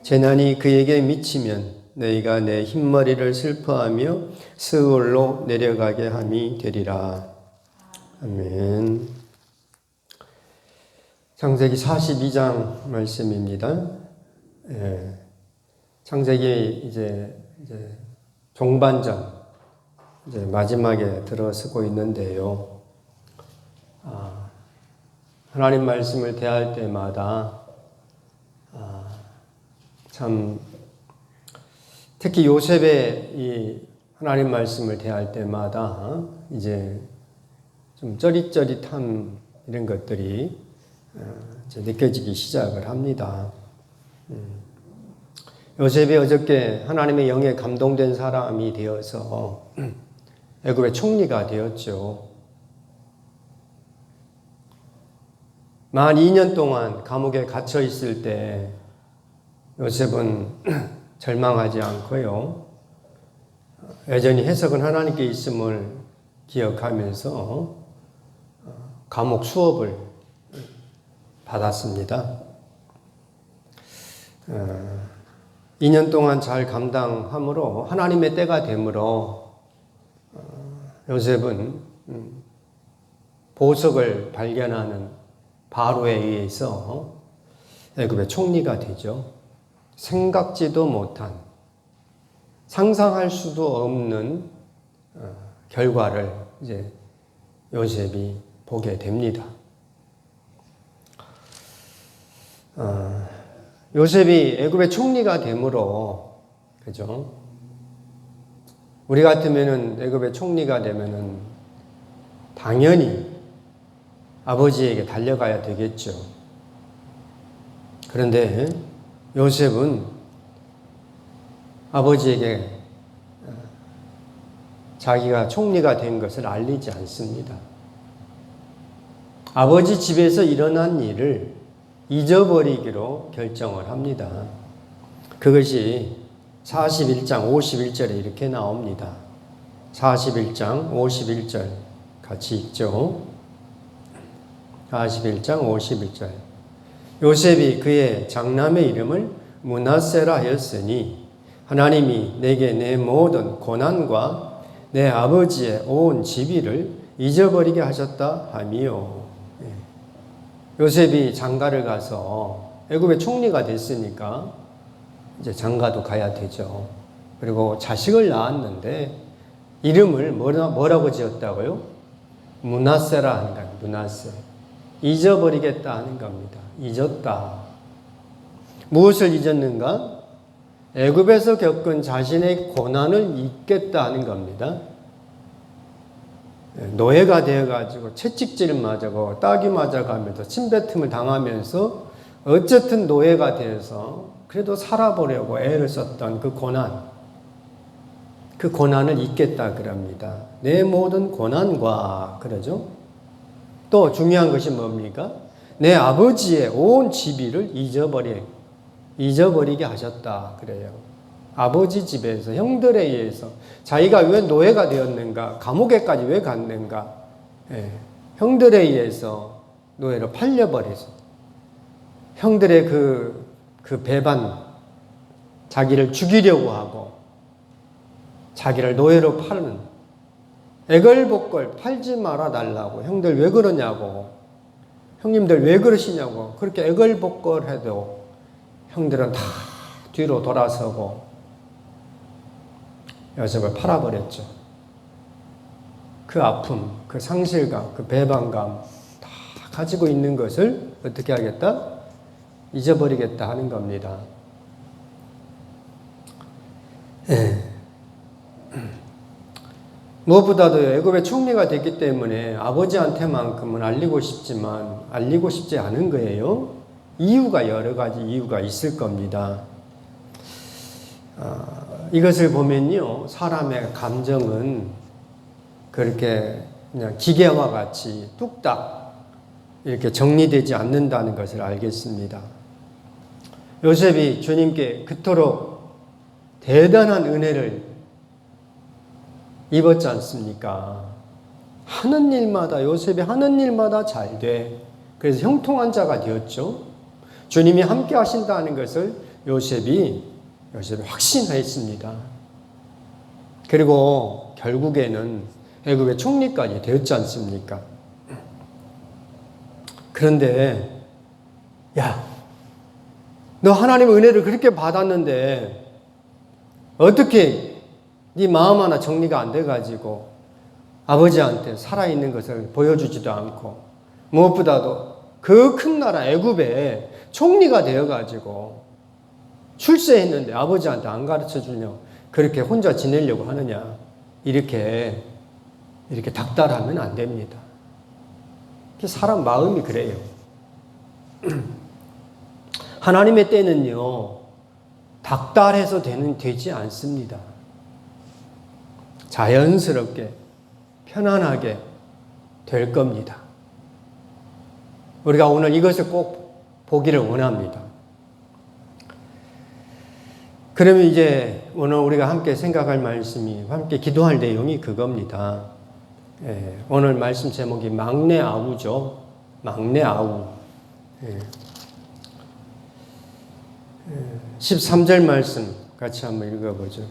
재난이 그에게 미치면 너희가 내 흰머리를 슬퍼하며 스올로 내려가게 함이 되리라. 아멘. 창세기 42장 말씀입니다. 창세기 이제 종반전 이제 마지막에 들어서고 있는데요. 하나님 말씀을 대할 때마다 참 특히 요셉의 이 하나님 말씀을 대할 때마다 이제 좀 쩌릿쩌릿한 이런 것들이 이제 느껴지기 시작을 합니다. 요셉이 어저께 하나님의 영에 감동된 사람이 되어서 애굽의 총리가 되었죠. 만 2년 동안 감옥에 갇혀 있을 때 요셉은 절망하지 않고요. 여전히 해석은 하나님께 있음을 기억하면서 감옥 수업을 받았습니다. 2년 동안 잘 감당함으로 하나님의 때가 되므로 요셉은 보석을 발견하는 바로에 의해서 애굽의 총리가 되죠. 생각지도 못한, 상상할 수도 없는 결과를 이제 요셉이 보게 됩니다. 요셉이 애굽의 총리가 되므로, 그죠? 우리 같으면은 애굽의 총리가 되면은 당연히 아버지에게 달려가야 되겠죠. 그런데 요셉은 아버지에게 자기가 총리가 된 것을 알리지 않습니다. 아버지 집에서 일어난 일을 잊어버리기로 결정을 합니다. 그것이 41장 51절에 이렇게 나옵니다. 41장 51절 같이 읽죠. 41장 51절. 요셉이 그의 장남의 이름을 므낫세라 하였으니 하나님이 내게 내 모든 고난과 내 아버지의 온 지비를 잊어버리게 하셨다 하미요. 요셉이 장가를 가서 애굽의 총리가 됐으니까 이제 장가도 가야 되죠. 그리고 자식을 낳았는데 이름을 뭐라고 지었다고요? 므낫세라 하는 거예요. 므낫세. 잊어버리겠다 하는 겁니다. 잊었다. 무엇을 잊었는가? 애굽에서 겪은 자신의 고난을 잊겠다 하는 겁니다. 노예가 되어가지고 채찍질을 맞고 따귀 맞아가면서 침뱉음을 당하면서 어쨌든 노예가 되어서 그래도 살아보려고 애를 썼던 그 고난을 잊겠다 그럽니다. 내 모든 고난과 그러죠. 또 중요한 것이 뭡니까? 내 아버지의 온 지비를 잊어버리게 하셨다 그래요. 아버지 집에서 형들에 의해서 자기가 왜 노예가 되었는가, 감옥에까지 왜 갔는가, 형들에 의해서 노예로 팔려버려서 형들의 그 배반, 자기를 죽이려고 하고 자기를 노예로 파는 애걸복걸 팔지 말아 달라고, 형들 왜 그러냐고, 형님들 왜 그러시냐고 그렇게 애걸복걸 해도 형들은 다 뒤로 돌아서고 요셉을 팔아버렸죠. 그 아픔, 그 상실감, 그 배반감 다 가지고 있는 것을 어떻게 하겠다? 잊어버리겠다 하는 겁니다. 무엇보다도 애굽의 총리가 됐기 때문에 아버지한테만큼은 알리고 싶지만 알리고 싶지 않은 거예요. 이유가 여러 가지 이유가 있을 겁니다. 이것을 보면요, 사람의 감정은 그렇게 그냥 기계와 같이 뚝딱 이렇게 정리되지 않는다는 것을 알겠습니다. 요셉이 주님께 그토록 대단한 은혜를 입었지 않습니까? 요셉이 하는 일마다 잘 돼. 그래서 형통한 자가 되었죠. 주님이 함께 하신다는 것을 요셉이 확신했습니다. 그리고 결국에는 애굽의 총리까지 되었지 않습니까? 그런데 야, 너 하나님의 은혜를 그렇게 받았는데 어떻게 네 마음 하나 정리가 안 돼가지고 아버지한테 살아있는 것을 보여주지도 않고 무엇보다도 그 큰 나라 애굽의 총리가 되어가지고 출세했는데 아버지한테 안 가르쳐 주려고 그렇게 혼자 지내려고 하느냐. 이렇게 닥달하면 안 됩니다. 사람 마음이 그래요. 하나님의 때는요, 닥달해서 되지 않습니다. 자연스럽게, 편안하게 될 겁니다. 우리가 오늘 이것을 꼭 보기를 원합니다. 그러면 이제 오늘 우리가 함께 생각할 말씀이, 함께 기도할 내용이 그겁니다. 오늘 말씀 제목이 막내 아우죠. 막내 아우. 13절 말씀 같이 한번 읽어보죠.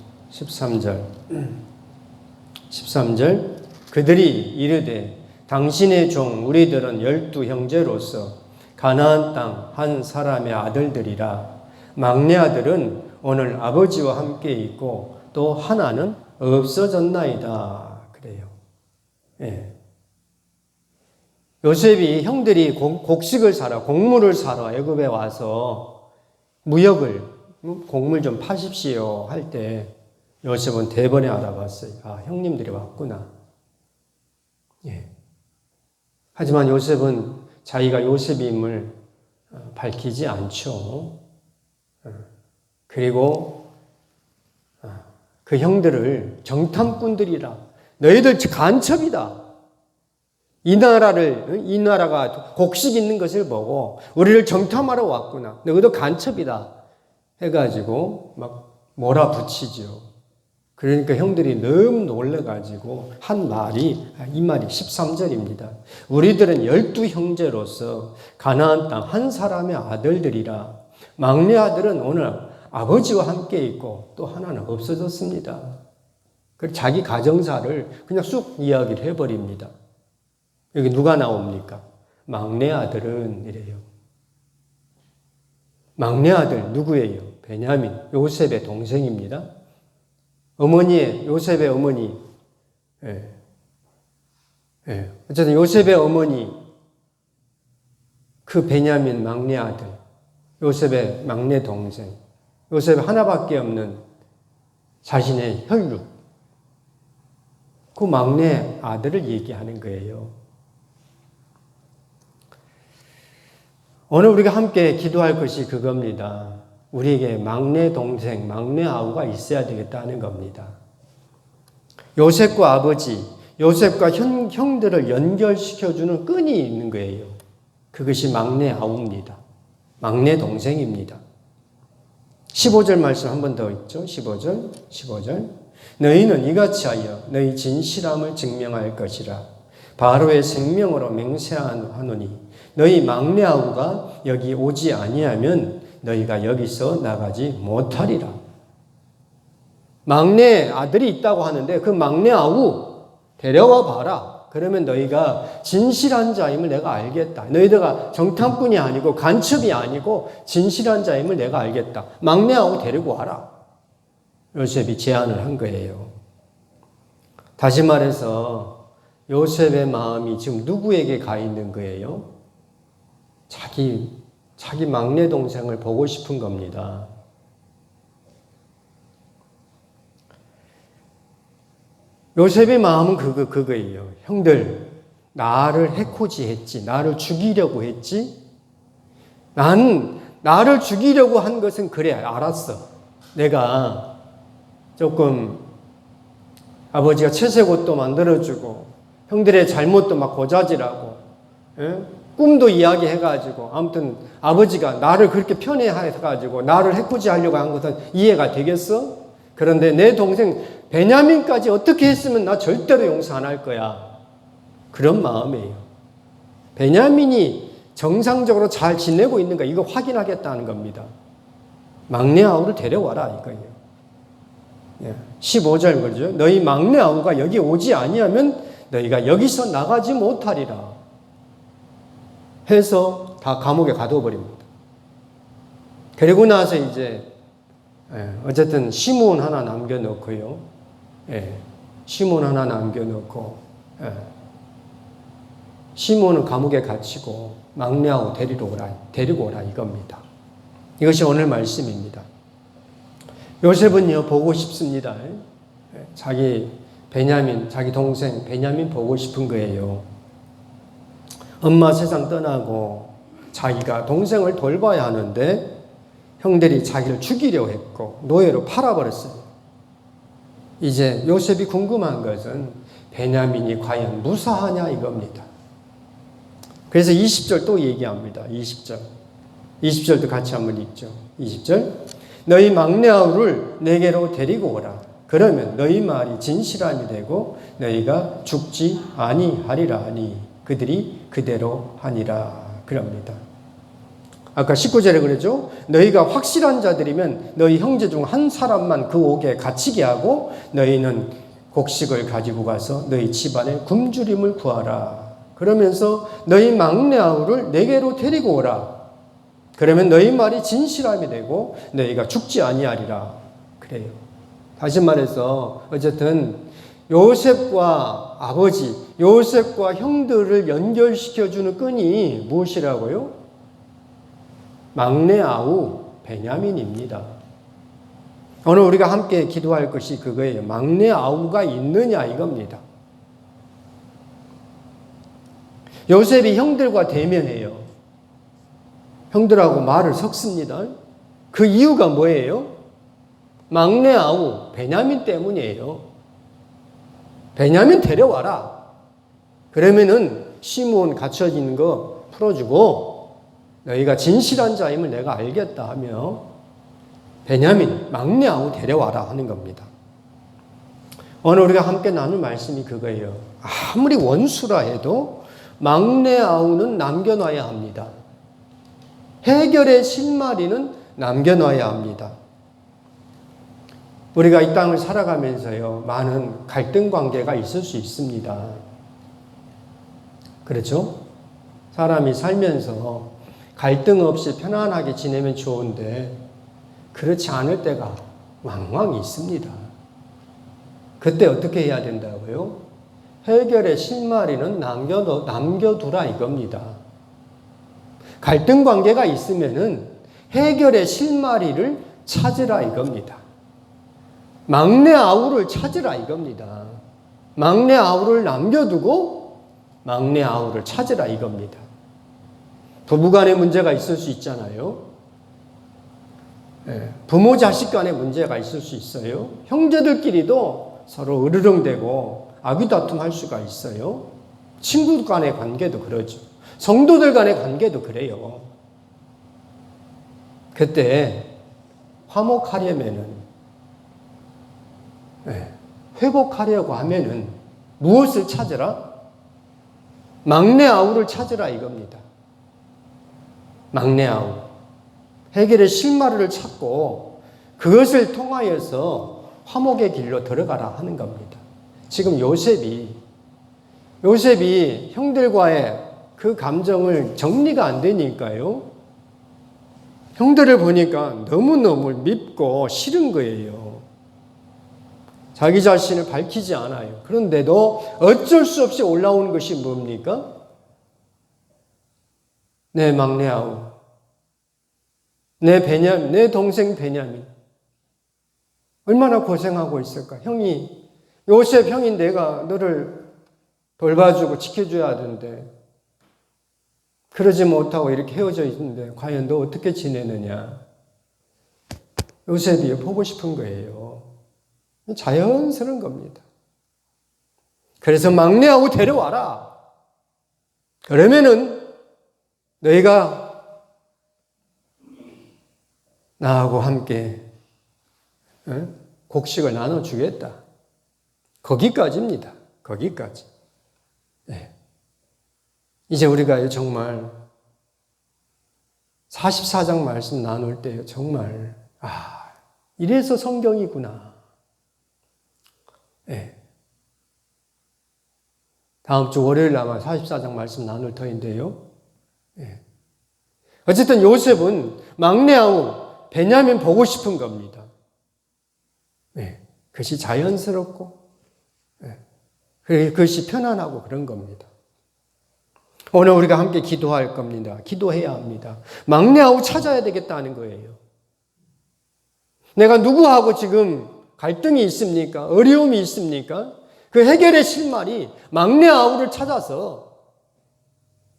13절 그들이 이르되 당신의 종 우리들은 12 형제로서 가나안 땅 한 사람의 아들들이라. 막내 아들은 오늘 아버지와 함께 있고 또 하나는 없어졌나이다. 그래요. 요셉이 형들이 곡식을 사러, 곡물을 사러 애굽에 와서 무역을, 곡물 좀 파십시오 할 때 요셉은 대번에 알아봤어요. 아, 형님들이 왔구나. 하지만 요셉은 자기가 요셉임을 밝히지 않죠. 그리고 그 형들을 정탐꾼들이라, 너희들 간첩이다. 이 나라가 곡식 있는 것을 보고 우리를 정탐하러 왔구나. 너희도 간첩이다. 해가지고 막 몰아붙이죠. 그러니까 형들이 너무 놀라가지고 한 말이, 이 말이 13절입니다. 우리들은 12 형제로서 가나안 땅 한 사람의 아들들이라. 막내 아들은 오늘 아버지와 함께 있고 또 하나는 없어졌습니다. 그래서 자기 가정사를 그냥 쑥 이야기를 해버립니다. 여기 누가 나옵니까? 막내 아들은 이래요. 막내 아들 누구예요? 베냐민, 요셉의 동생입니다. 요셉의 어머니. 어쨌든 요셉의 어머니, 그 베냐민 막내 아들, 요셉의 막내 동생, 요셉 하나밖에 없는 자신의 혈육, 그 막내 아들을 얘기하는 거예요. 오늘 우리가 함께 기도할 것이 그겁니다. 우리에게 막내 동생, 막내 아우가 있어야 되겠다는 겁니다. 요셉과 아버지, 요셉과 형들을 연결시켜주는 끈이 있는 거예요. 그것이 막내 아우입니다. 막내 동생입니다. 15절 말씀 한 번 더 있죠. 15절. 너희는 이같이 하여 너희 진실함을 증명할 것이라. 바로의 생명으로 맹세하노니 너희 막내 아우가 여기 오지 아니하면 너희가 여기서 나가지 못하리라. 막내 아들이 있다고 하는데 그 막내 아우 데려와 봐라. 그러면 너희가 진실한 자임을 내가 알겠다. 너희들가 정탐꾼이 아니고 간첩이 아니고 진실한 자임을 내가 알겠다. 막내 아우 데리고 와라. 요셉이 제안을 한 거예요. 다시 말해서 요셉의 마음이 지금 누구에게 가 있는 거예요? 자기 막내 동생을 보고 싶은 겁니다. 요셉의 마음은 그거예요. 형들, 나를 해코지 했지. 나를 죽이려고 했지. 나를 죽이려고 한 것은 그래, 알았어. 내가 조금 아버지가 채색옷도 만들어주고 형들의 잘못도 막 고자질하고 꿈도 이야기해가지고 아무튼 아버지가 나를 그렇게 편애해가지고 나를 해코지하려고 한 것은 이해가 되겠어? 그런데 내 동생 베냐민까지 어떻게 했으면 나 절대로 용서 안 할 거야. 그런 마음이에요. 베냐민이 정상적으로 잘 지내고 있는가 이거 확인하겠다는 겁니다. 막내 아우를 데려와라 이거예요. 15절 그러죠. 너희 막내 아우가 여기 오지 아니하면 너희가 여기서 나가지 못하리라 해서 다 감옥에 가둬버립니다. 그리고 나서 이제 어쨌든 시몬 하나 남겨놓고요. 시몬 하나 남겨놓고 시몬은 감옥에 갇히고 막내 아우 데리고 오라 이겁니다. 이것이 오늘 말씀입니다. 요셉은요 보고 싶습니다. 자기 동생 베냐민 보고 싶은 거예요. 엄마 세상 떠나고 자기가 동생을 돌봐야 하는데 형들이 자기를 죽이려 했고 노예로 팔아버렸어요. 이제 요셉이 궁금한 것은 베냐민이 과연 무사하냐 이겁니다. 그래서 20절 또 얘기합니다. 20절도 같이 한번 읽죠. 20절 너희 막내 아우를 내게로 데리고 오라. 그러면 너희 말이 진실함이 되고 너희가 죽지 아니하리라 하니 그들이 그대로 하니라 그럽니다. 아까 19절에 그랬죠. 너희가 확실한 자들이면 너희 형제 중 한 사람만 그 옥에 갇히게 하고 너희는 곡식을 가지고 가서 너희 집안에 굶주림을 구하라. 그러면서 너희 막내 아우를 내게로 데리고 오라. 그러면 너희 말이 진실함이 되고 너희가 죽지 아니하리라. 그래요. 다시 말해서 어쨌든 요셉과 아버지, 요셉과 형들을 연결시켜주는 끈이 무엇이라고요? 막내 아우 베냐민입니다. 오늘 우리가 함께 기도할 것이 그거예요. 막내 아우가 있느냐 이겁니다. 요셉이 형들과 대면해요. 형들하고 말을 섞습니다. 그 이유가 뭐예요? 막내 아우 베냐민 때문이에요. 베냐민 데려와라. 그러면은 시몬 갇혀진 거 풀어주고 너희가 진실한 자임을 내가 알겠다 하며 베냐민 막내 아우 데려와라 하는 겁니다. 오늘 우리가 함께 나눌 말씀이 그거예요. 아무리 원수라 해도 막내 아우는 남겨놔야 합니다. 해결의 실마리는 남겨놔야 합니다. 우리가 이 땅을 살아가면서요, 많은 갈등 관계가 있을 수 있습니다. 그렇죠? 사람이 살면서 갈등 없이 편안하게 지내면 좋은데, 그렇지 않을 때가 왕왕 있습니다. 그때 어떻게 해야 된다고요? 해결의 실마리는 남겨두라 이겁니다. 갈등 관계가 있으면은 해결의 실마리를 찾으라 이겁니다. 막내 아우를 찾으라 이겁니다. 막내 아우를 남겨두고 막내 아우를 찾으라 이겁니다. 부부간에 문제가 있을 수 있잖아요. 부모 자식 간에 문제가 있을 수 있어요. 형제들끼리도 서로 으르렁대고 아귀다툼할 수가 있어요. 친구 간의 관계도 그러죠. 성도들 간의 관계도 그래요. 그때 화목하려면은, 회복하려고 하면은 무엇을 찾으라? 막내 아우를 찾으라 이겁니다. 막내 아우. 해결의 실마리를 찾고 그것을 통하여서 화목의 길로 들어가라 하는 겁니다. 지금 요셉이 형들과의 그 감정을 정리가 안 되니까요. 형들을 보니까 너무너무 밉고 싫은 거예요. 자기 자신을 밝히지 않아요. 그런데도 어쩔 수 없이 올라오는 것이 뭡니까? 내 막내 아우, 내 동생 베냐민. 얼마나 고생하고 있을까? 요셉 형인 내가 너를 돌봐주고 지켜줘야 하던데, 그러지 못하고 이렇게 헤어져 있는데, 과연 너 어떻게 지내느냐? 요셉이 보고 싶은 거예요. 자연스러운 겁니다. 그래서 막내하고 데려와라. 그러면은 너희가 나하고 함께 곡식을 나눠주겠다. 거기까지입니다. 거기까지. 네. 이제 우리가 정말 44장 말씀 나눌 때 정말 이래서 성경이구나. 네. 다음 주 월요일 아마 44장 말씀 나눌 터인데요. 네. 어쨌든 요셉은 막내 아우 베냐민 보고 싶은 겁니다. 네. 그것이 자연스럽고 그것이 편안하고 그런 겁니다. 오늘 우리가 함께 기도할 겁니다. 기도해야 합니다. 막내 아우 찾아야 되겠다는 거예요. 내가 누구하고 지금 갈등이 있습니까? 어려움이 있습니까? 그 해결의 실마리 막내 아우를 찾아서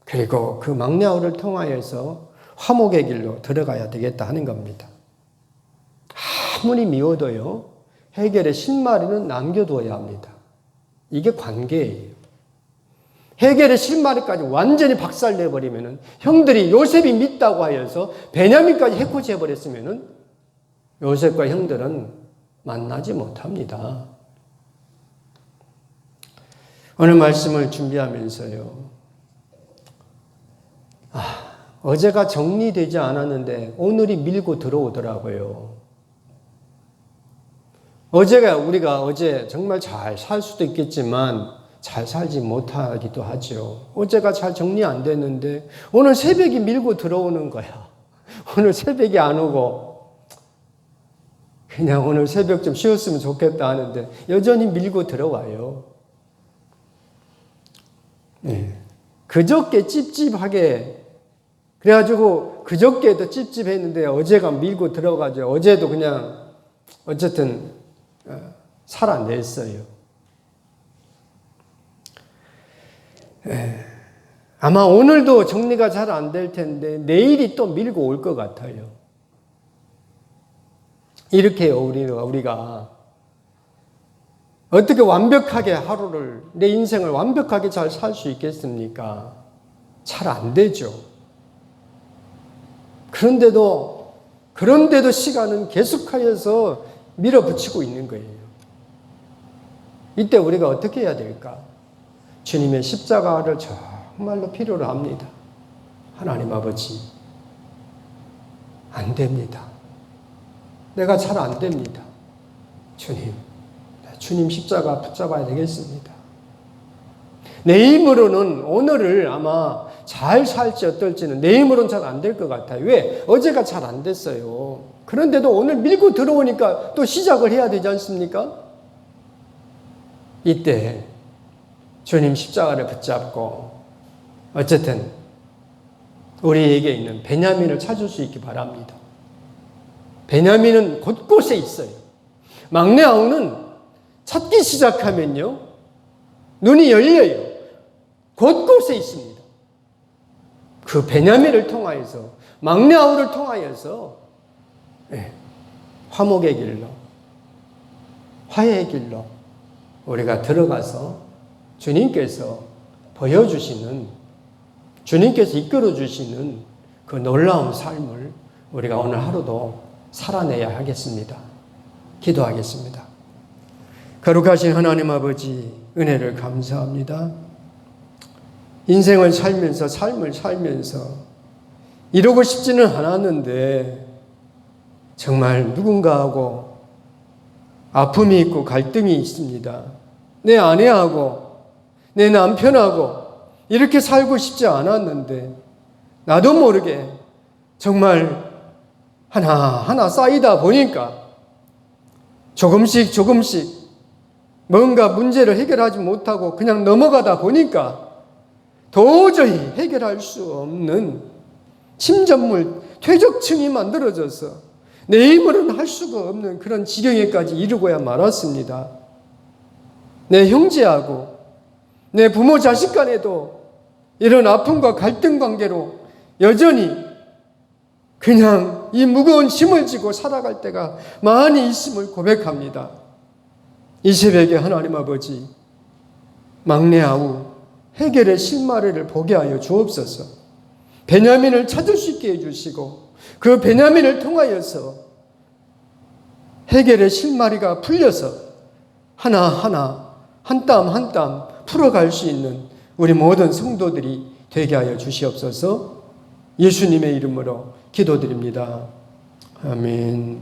그리고 그 막내 아우를 통하여서 화목의 길로 들어가야 되겠다 하는 겁니다. 아무리 미워도요, 해결의 실마리는 남겨두어야 합니다. 이게 관계예요. 해결의 실마리까지 완전히 박살내버리면 형들이 요셉이 믿다고 하여서 베냐민까지 해코지해버렸으면 요셉과 형들은 만나지 못합니다. 오늘 말씀을 준비하면서요, 어제가 정리되지 않았는데 오늘이 밀고 들어오더라고요. 우리가 어제 정말 잘 살 수도 있겠지만 잘 살지 못하기도 하죠. 어제가 잘 정리 안 됐는데 오늘 새벽이 밀고 들어오는 거야. 오늘 새벽이 안 오고 그냥 오늘 새벽 좀 쉬었으면 좋겠다 하는데 여전히 밀고 들어와요. 네. 그저께 찝찝하게 그래가지고 그저께도 찝찝했는데 어제가 밀고 들어가죠. 어제도 그냥 어쨌든 살아냈어요. 아마 오늘도 정리가 잘 안 될 텐데 내일이 또 밀고 올 것 같아요. 이렇게 우리가 어떻게 완벽하게 하루를, 내 인생을 완벽하게 잘 살 수 있겠습니까? 잘 안 되죠. 그런데도 시간은 계속하여서 밀어붙이고 있는 거예요. 이때 우리가 어떻게 해야 될까? 주님의 십자가를 정말로 필요로 합니다. 하나님 아버지, 안 됩니다. 내가 잘 안 됩니다. 주님 십자가 붙잡아야 되겠습니다. 내 힘으로는 오늘을 아마 잘 살지 어떨지는 내 힘으로는 잘 안 될 것 같아요. 왜? 어제가 잘 안 됐어요. 그런데도 오늘 밀고 들어오니까 또 시작을 해야 되지 않습니까? 이때 주님 십자가를 붙잡고 어쨌든 우리에게 있는 베냐민을 찾을 수 있기 바랍니다. 베냐민은 곳곳에 있어요. 막내 아우는 찾기 시작하면요, 눈이 열려요. 곳곳에 있습니다. 그 베냐민을 통하여서, 막내 아우를 통하여서 화목의 길로, 화해의 길로 우리가 들어가서 주님께서 보여주시는, 주님께서 이끌어주시는 그 놀라운 삶을 우리가 오늘 하루도 살아내야 하겠습니다. 기도하겠습니다. 거룩하신 하나님 아버지, 은혜를 감사합니다. 인생을 살면서, 삶을 살면서 이러고 싶지는 않았는데 정말 누군가하고 아픔이 있고 갈등이 있습니다. 내 아내하고 내 남편하고 이렇게 살고 싶지 않았는데 나도 모르게 정말 하나하나 쌓이다 보니까 조금씩 뭔가 문제를 해결하지 못하고 그냥 넘어가다 보니까 도저히 해결할 수 없는 침전물, 퇴적층이 만들어져서 내 힘으로는 할 수가 없는 그런 지경에까지 이르고야 말았습니다. 내 형제하고 내 부모 자식 간에도 이런 아픔과 갈등 관계로 여전히 그냥 이 무거운 짐을 지고 살아갈 때가 많이 있음을 고백합니다. 이 새벽에 하나님 아버지, 막내 아우 해결의 실마리를 보게 하여 주옵소서. 베냐민을 찾을 수 있게 해주시고 그 베냐민을 통하여서 해결의 실마리가 풀려서 하나하나 한 땀 한 땀 풀어갈 수 있는 우리 모든 성도들이 되게 하여 주시옵소서. 예수님의 이름으로 기도드립니다. 아멘.